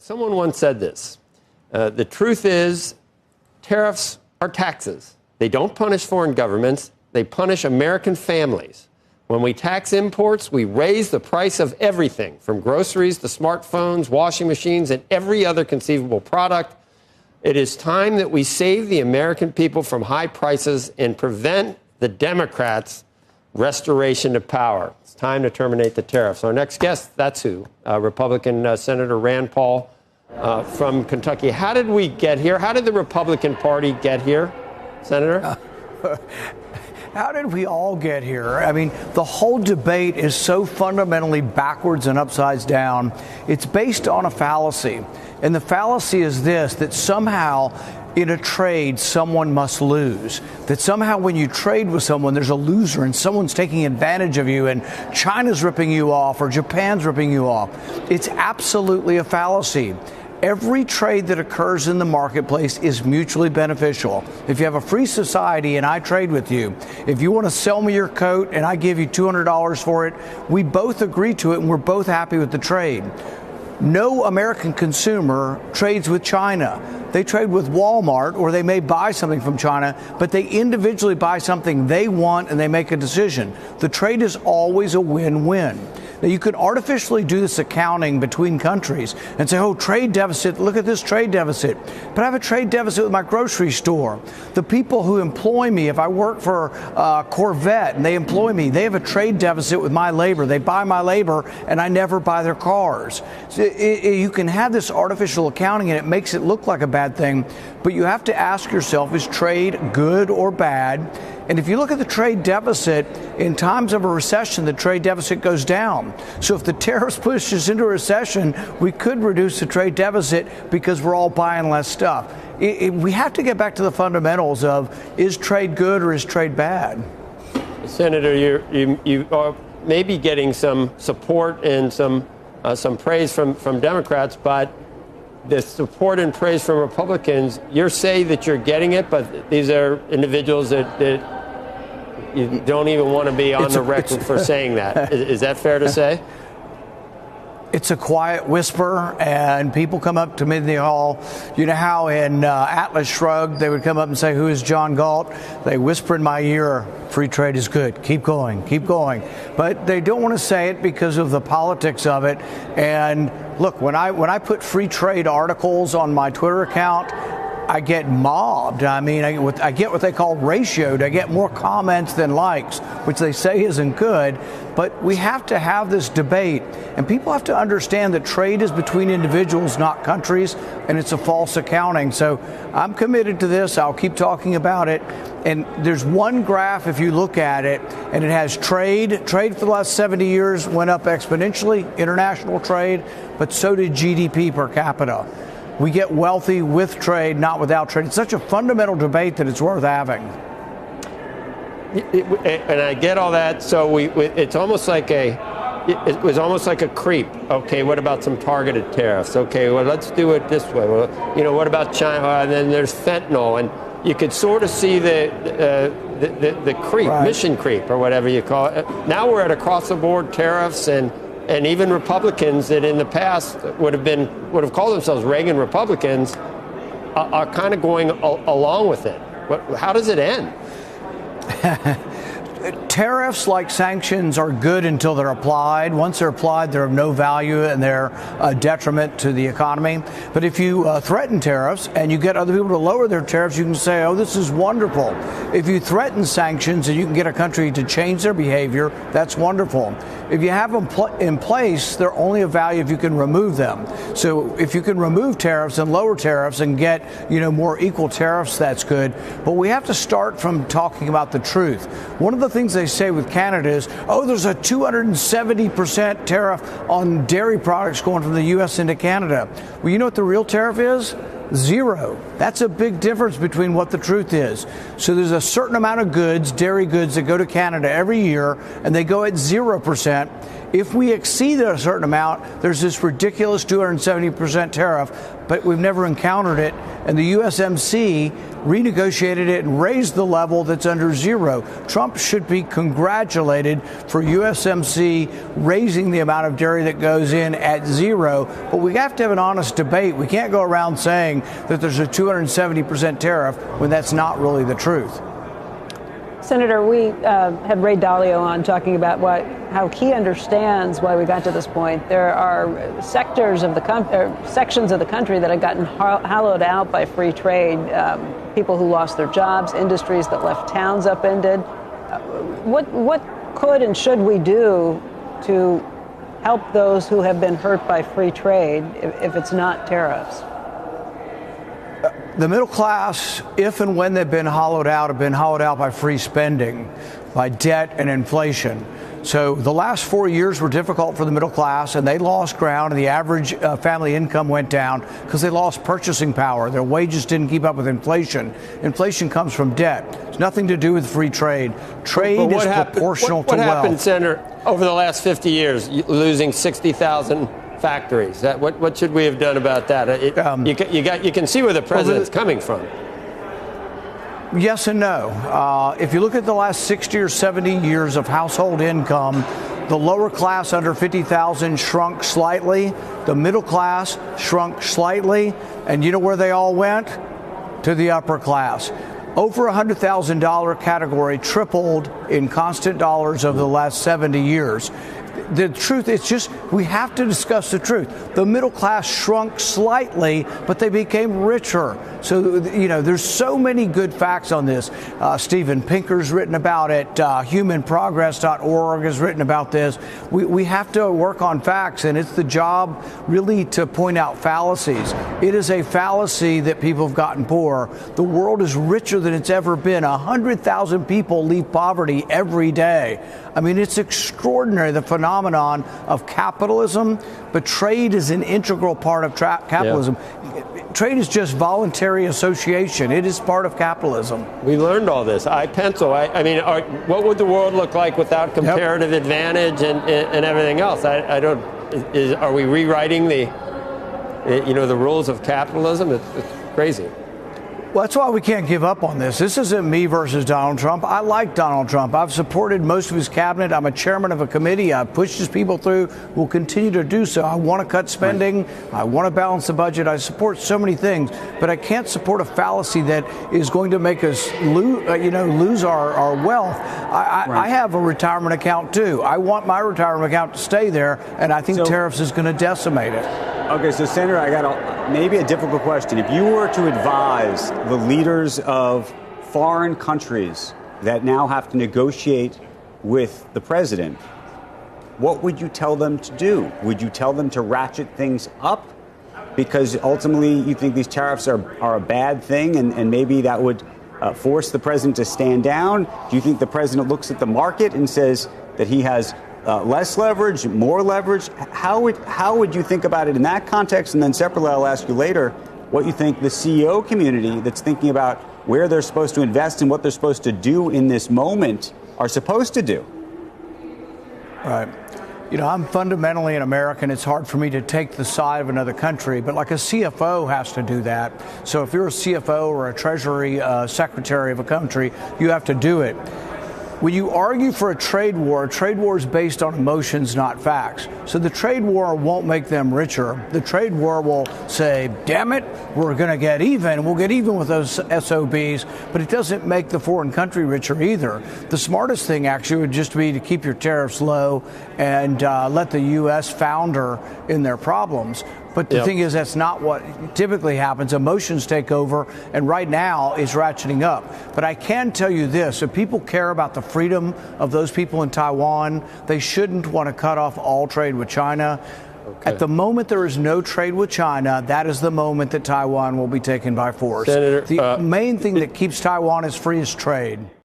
Someone once said this. The truth is, tariffs are taxes. They don't punish foreign governments. They punish American families. When we tax imports, we raise the price of everything, from groceries to smartphones, washing machines, and every other conceivable product. It is time that we save the American people from high prices and prevent the Democrats' restoration of power. It's time to terminate the tariffs. Our next guest, that's who, Republican Senator Rand Paul from Kentucky. How did we get here? How did the Republican Party get here, Senator? How did we all get here? I mean, the whole debate is so fundamentally backwards and upside down. It's based on a fallacy. And the fallacy is this, that somehow in a trade, someone must lose. That somehow when you trade with someone, there's a loser and someone's taking advantage of you and China's ripping you off or Japan's ripping you off. It's absolutely a fallacy. Every trade that occurs in the marketplace is mutually beneficial. If you have a free society and I trade with you, if you want to sell me your coat and I give you $200 for it, we both agree to it and we're both happy with the trade. No American consumer trades with China. They trade with Walmart, or they may buy something from China, but they individually buy something they want and they make a decision. The trade is always a win-win. Now, you could artificially do this accounting between countries and say, oh, trade deficit, look at this trade deficit. But I have a trade deficit with my grocery store. The people who employ me, if I work for Corvette and they employ me, they have a trade deficit with my labor. They buy my labor and I never buy their cars. So you can have this artificial accounting and it makes it look like a bad thing, but you have to ask yourself, is trade good or bad? And if you look at the trade deficit, in times of a recession, the trade deficit goes down. So if the tariffs push us into a recession, we could reduce the trade deficit because we're all buying less stuff. We have to get back to the fundamentals of, is trade good or is trade bad? Senator, you are maybe getting some support and some praise from Democrats, but the support and praise from Republicans, you're saying that you're getting it, but these are individuals that you don't even want to be on the record for saying that. Is that fair to say? It's a quiet whisper, and people come up to me in the hall. You know how in Atlas Shrugged, they would come up and say, who is John Galt? They whisper in my ear, free trade is good. Keep going, keep going. But they don't want to say it because of the politics of it. And look, when I put free trade articles on my Twitter account, I get mobbed. I mean, I get what they call ratioed. I get more comments than likes, which they say isn't good. But we have to have this debate, and people have to understand that trade is between individuals, not countries, and it's a false accounting. So I'm committed to this. I'll keep talking about it. And there's one graph, if you look at it, and it has trade. Trade for the last 70 years went up exponentially, international trade, but so did GDP per capita. We get wealthy with trade, not without trade. It's such a fundamental debate that it's worth having. And I get all that. So it's almost like it was almost like a creep. Okay, what about some targeted tariffs? Okay, well, let's do it this way. Well, what about China? And then there's fentanyl, and you could sort of see the creep, right. Mission creep, or whatever you call it. Now we're at across the board tariffs, and even Republicans that in the past would have called themselves Reagan Republicans are kind of going along with it. How does it end? Tariffs, like sanctions, are good until they're applied. Once they're applied, they're of no value and they're a detriment to the economy. But if you threaten tariffs and you get other people to lower their tariffs, you can say, oh, this is wonderful. If you threaten sanctions and you can get a country to change their behavior, that's wonderful. If you have them in place, they're only of value if you can remove them. So if you can remove tariffs and lower tariffs and get, more equal tariffs, that's good. But we have to start from talking about the truth. One of the things they say with Canada is, oh, there's a 270% tariff on dairy products going from the U.S. into Canada. Well, you know what the real tariff is? 0. That's a big difference between what the truth is. So there's a certain amount of goods, dairy goods, that go to Canada every year, and they go at 0%. If we exceed a certain amount, there's this ridiculous 270% tariff, but we've never encountered it. And the USMC renegotiated it and raised the level that's under zero. Trump should be congratulated for USMC raising the amount of dairy that goes in at zero. But we have to have an honest debate. We can't go around saying that there's a 270% tariff when that's not really the truth. Senator, we had Ray Dalio on talking about how he understands why we got to this point. There are sectors of the sections of the country that have gotten hollowed out by free trade. People who lost their jobs, industries that left towns upended. What could and should we do to help those who have been hurt by free trade if it's not tariffs? The middle class, if and when they've been hollowed out, have been hollowed out by free spending, by debt and inflation. So the last 4 years were difficult for the middle class, and they lost ground, and the average family income went down because they lost purchasing power. Their wages didn't keep up with inflation. Inflation comes from debt. It's nothing to do with free trade. Trade is proportional to wealth. What happened, Senator, over the last 50 years, losing 60,000 factories? What should we have done about that? You can see where the president's coming from. Yes and no. If you look at the last 60 or 70 years of household income, the lower class under 50,000 shrunk slightly. The middle class shrunk slightly. And you know where they all went? To the upper class. Over $100,000 category tripled in constant dollars over the last 70 years. The truth is just we have to discuss the truth. The middle class shrunk slightly, but they became richer. So, you know, there's so many good facts on this. Steven Pinker's written about it. Humanprogress.org has written about this. We have to work on facts, and it's the job really to point out fallacies. It is a fallacy that people have gotten poor. The world is richer than it's ever been. 100,000 people leave poverty every day. I mean, it's extraordinary, the phenomenon of capitalism, but trade is an integral part of capitalism. Yeah. Trade is just voluntary association. It is part of capitalism. We learned all this. I mean, what would the world look like without comparative advantage and everything else? Are we rewriting the rules of capitalism? It's crazy. Well, that's why we can't give up on this. This isn't me versus Donald Trump. I like Donald Trump. I've supported most of his cabinet. I'm a chairman of a committee. I've pushed his people through. We'll continue to do so. I want to cut spending. Right. I want to balance the budget. I support so many things, but I can't support a fallacy that is going to make us lose our wealth. I have a retirement account too. I want my retirement account to stay there, and I think tariffs is going to decimate it. Okay, so Senator, I got maybe a difficult question. If you were to advise the leaders of foreign countries that now have to negotiate with the president, what would you tell them to do? Would you tell them to ratchet things up? Because ultimately you think these tariffs are a bad thing, and maybe that would force the president to stand down? Do you think the president looks at the market and says that he has less leverage, more leverage? How would you think about it in that context? And then separately, I'll ask you later what you think the CEO community that's thinking about where they're supposed to invest and what they're supposed to do in this moment are supposed to do. Right. You know, I'm fundamentally an American. It's hard for me to take the side of another country, but like a CFO has to do that. So if you're a CFO or a Treasury secretary of a country, you have to do it. When you argue for a trade war is based on emotions, not facts. So the trade war won't make them richer. The trade war will say, damn it, we're going to get even. We'll get even with those SOBs, but it doesn't make the foreign country richer either. The smartest thing actually would just be to keep your tariffs low and let the U.S. founder in their problems. But the thing is, that's not what typically happens. Emotions take over, and right now it's ratcheting up. But I can tell you this, if people care about the freedom of those people in Taiwan, they shouldn't want to cut off all trade with China. Okay. At the moment there is no trade with China, that is the moment that Taiwan will be taken by force. Senator, the main thing that keeps Taiwan as free is trade.